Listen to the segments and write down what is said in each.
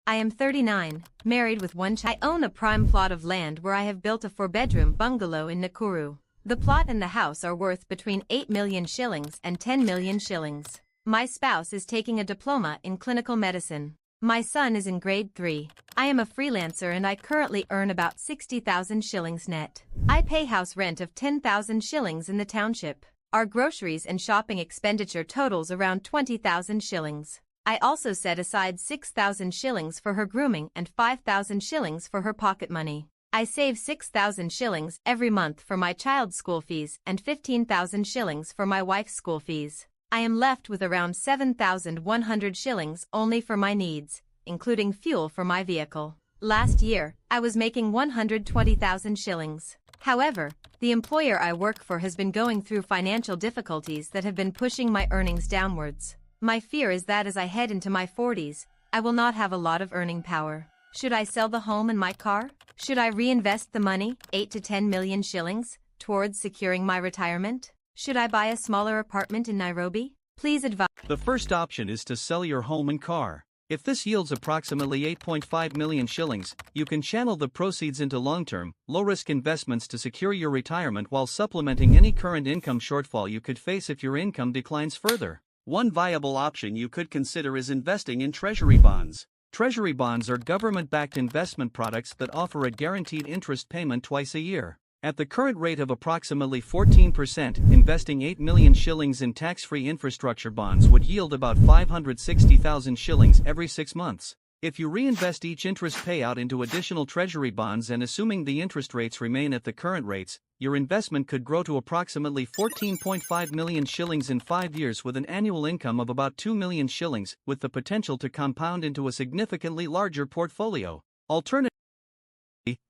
I am 39, married with one child. I own a prime plot of land where I have built a 4-bedroom bungalow in Nakuru. The plot and the house are worth between 8 million shillings and 10 million shillings. My spouse is taking a diploma in clinical medicine. My son is in grade 3. I am a freelancer and I currently earn about 60,000 shillings net. I pay house rent of 10,000 shillings in the township. Our groceries and shopping expenditure totals around 20,000 shillings. I also set aside 6,000 shillings for her grooming and 5,000 shillings for her pocket money. I save 6,000 shillings every month for my child's school fees and 15,000 shillings for my wife's school fees. I am left with around 7,100 shillings only for my needs, including fuel for my vehicle. Last year, I was making 120,000 shillings. However, the employer I work for has been going through financial difficulties that have been pushing my earnings downwards. My fear is that as I head into my 40s, I will not have a lot of earning power. Should I sell the home and my car? Should I reinvest the money, 8 to 10 million shillings, towards securing my retirement? Should I buy a smaller apartment in Nairobi? Please advise. The first option is to sell your home and car. If this yields approximately 8.5 million shillings, you can channel the proceeds into long-term, low-risk investments to secure your retirement while supplementing any current income shortfall you could face if your income declines further. One viable option you could consider is investing in treasury bonds. Treasury bonds are government-backed investment products that offer a guaranteed interest payment twice a year. At the current rate of approximately 14%, investing 8 million shillings in tax-free infrastructure bonds would yield about 560,000 shillings every 6 months. If you reinvest each interest payout into additional treasury bonds and assuming the interest rates remain at the current rates, your investment could grow to approximately 14.5 million shillings in 5 years with an annual income of about 2 million shillings, with the potential to compound into a significantly larger portfolio. Alternatively,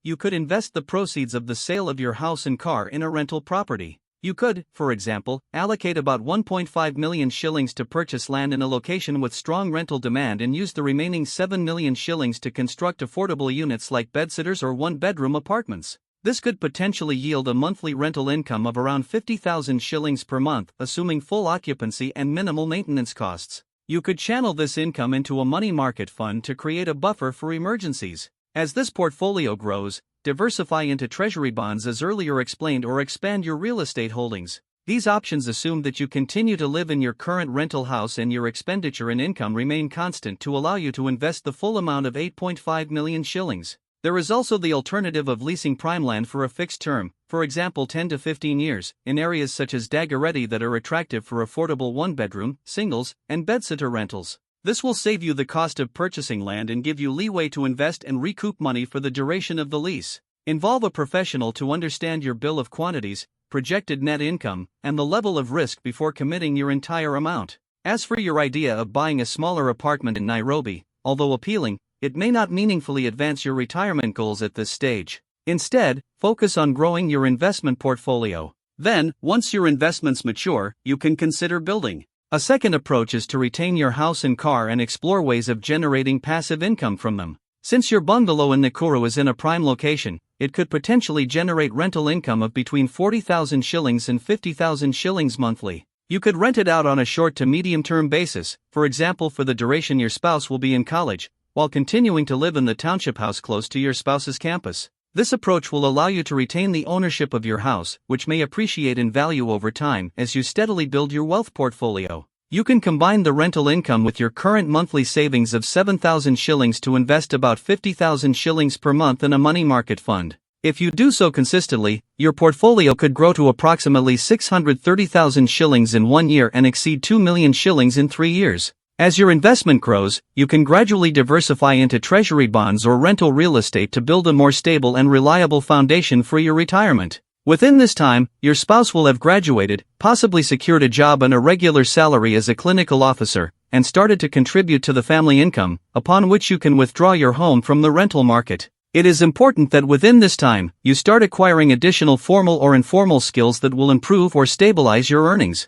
you could invest the proceeds of the sale of your house and car in a rental property. You could, for example, allocate about 1.5 million shillings to purchase land in a location with strong rental demand and use the remaining 7 million shillings to construct affordable units like bedsitters or one-bedroom apartments. This could potentially yield a monthly rental income of around 50,000 shillings per month, assuming full occupancy and minimal maintenance costs. You could channel this income into a money market fund to create a buffer for emergencies. As this portfolio grows, diversify into treasury bonds as earlier explained or expand your real estate holdings. These options assume that you continue to live in your current rental house and your expenditure and income remain constant to allow you to invest the full amount of 8.5 million shillings. There is also the alternative of leasing prime land for a fixed term, for example 10 to 15 years, in areas such as Dagoretti that are attractive for affordable one-bedroom, singles, and bedsitter rentals. This will save you the cost of purchasing land and give you leeway to invest and recoup money for the duration of the lease. Involve a professional to understand your bill of quantities, projected net income, and the level of risk before committing your entire amount. As for your idea of buying a smaller apartment in Nairobi, although appealing, it may not meaningfully advance your retirement goals at this stage. Instead, focus on growing your investment portfolio. Then, once your investments mature, you can consider building. A second approach is to retain your house and car and explore ways of generating passive income from them. Since your bungalow in Nakuru is in a prime location, it could potentially generate rental income of between 40,000 shillings and 50,000 shillings monthly. You could rent it out on a short to medium-term basis, for example for the duration your spouse will be in college, while continuing to live in the township house close to your spouse's campus. This approach will allow you to retain the ownership of your house, which may appreciate in value over time as you steadily build your wealth portfolio. You can combine the rental income with your current monthly savings of 7,000 shillings to invest about 50,000 shillings per month in a money market fund. If you do so consistently, your portfolio could grow to approximately 630,000 shillings in 1 year and exceed 2 million shillings in 3 years. As your investment grows, you can gradually diversify into treasury bonds or rental real estate to build a more stable and reliable foundation for your retirement. Within this time, your spouse will have graduated, possibly secured a job and a regular salary as a clinical officer, and started to contribute to the family income, upon which you can withdraw your home from the rental market. It is important that within this time, you start acquiring additional formal or informal skills that will improve or stabilize your earnings.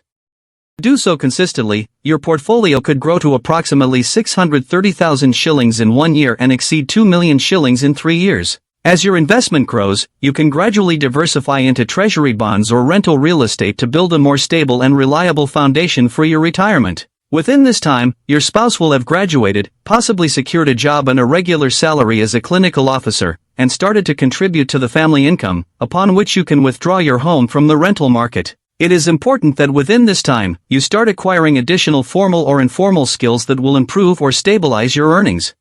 Do so consistently, your portfolio could grow to approximately 630,000 shillings in 1 year and exceed 2 million shillings in 3 years. As your investment grows, you can gradually diversify into treasury bonds or rental real estate to build a more stable and reliable foundation for your retirement. Within this time, your spouse will have graduated, possibly secured a job and a regular salary as a clinical officer, and started to contribute to the family income, upon which you can withdraw your home from the rental market. It is important that within this time, you start acquiring additional formal or informal skills that will improve or stabilize your earnings.